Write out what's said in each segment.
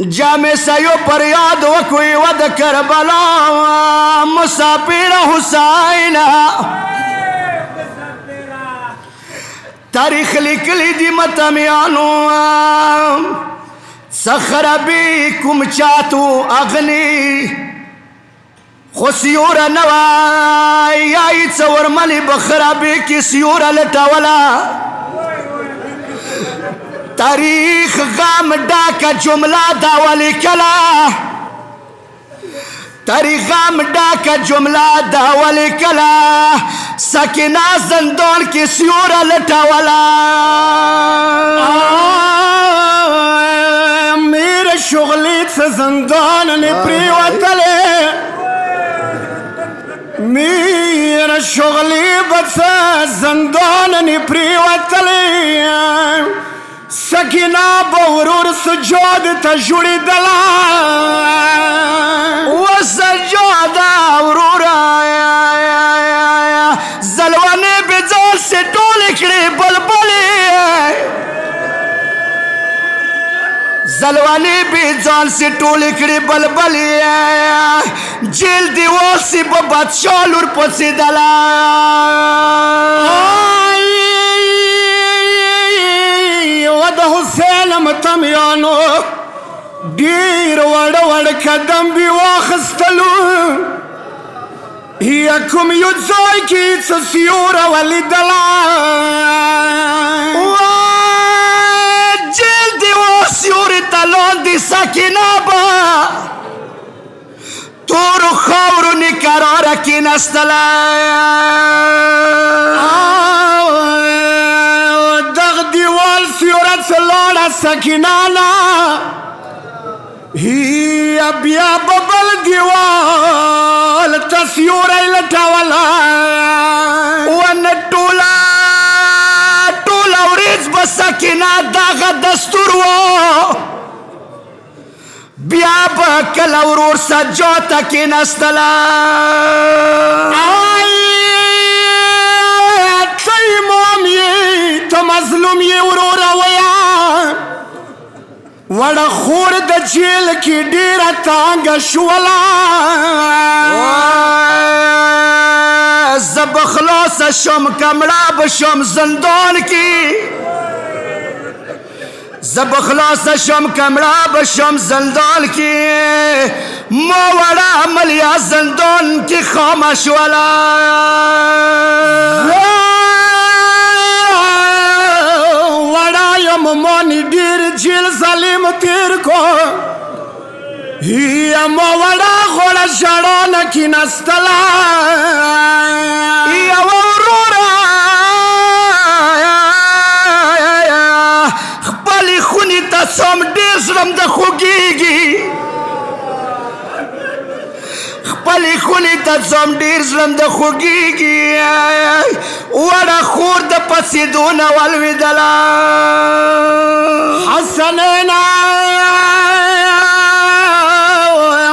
جامع سیو پر یاد وکوی ود کربلا مسافر حسین تاریخ لیکلی دی متمیانو سخربی کم چاتو اغنی خو سیورا نوائی یائی تصور ملی بخرابی کی سیورا لٹاولا تاریخ غام ڈاکا جملہ داولی کلا تاریخ غام ڈاکا جملہ داولی کلا سکینہ زندون کی سیورا لٹاولا میرے شغلیت سے زندان نے پریوتلے میرا شغلی بس زندان نی پریوتلی سکینہ بغرور سجود تا جوڑی دلا و سجود ورور زلوانے بزول سے ٹولی کڑی بلبلی زلوانی بھی جان سے ٹولی کڑی بلبلی جیل دیوال سی بادشاہ لور پسی دلا ود حسین متمیانو دیر وڑ وڑ قدم بھی واخستلو یکم یدزائی کی سسیور ولی دلا جیل دیوال سیوری تلون دی سکینہ با تورو خاورو نکرارا کی نستلا دغ دیوال سیورت سلوڑا سکینانا ہی بیا ببل دیوال تسیوری لٹاولا ونٹولا ٹولا وریز بسکینا داغ دستور و بیا با کل ورور سجوتا کی نستلا تی موم یہ تو مظلوم یہ ورور ویا وڑا خور دا جیل کی دیرا تانگ شولا زب خلاص شم کمڑا بشم زندان کی زب خلاص شم کمڑا بشم زندان کی موڑا عملیا زندان کی خامش والا وڑا یم مونی دیر جیل ظلیم تیر کو یا موڑا غوڑا شڑان کی نستلا یا ورورا خپلی خونی تا سوم دیر زرم دا خوگیگی خپلی خونی تا سوم دیر زرم دا خوگیگی وڑا خور دا پسی دونا والوی دلا حسنینا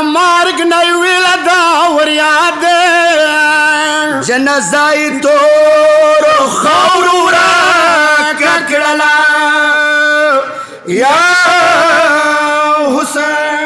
مارگ نیویل داور یاد جنازائی دور خورورا ککڑلا یا حسین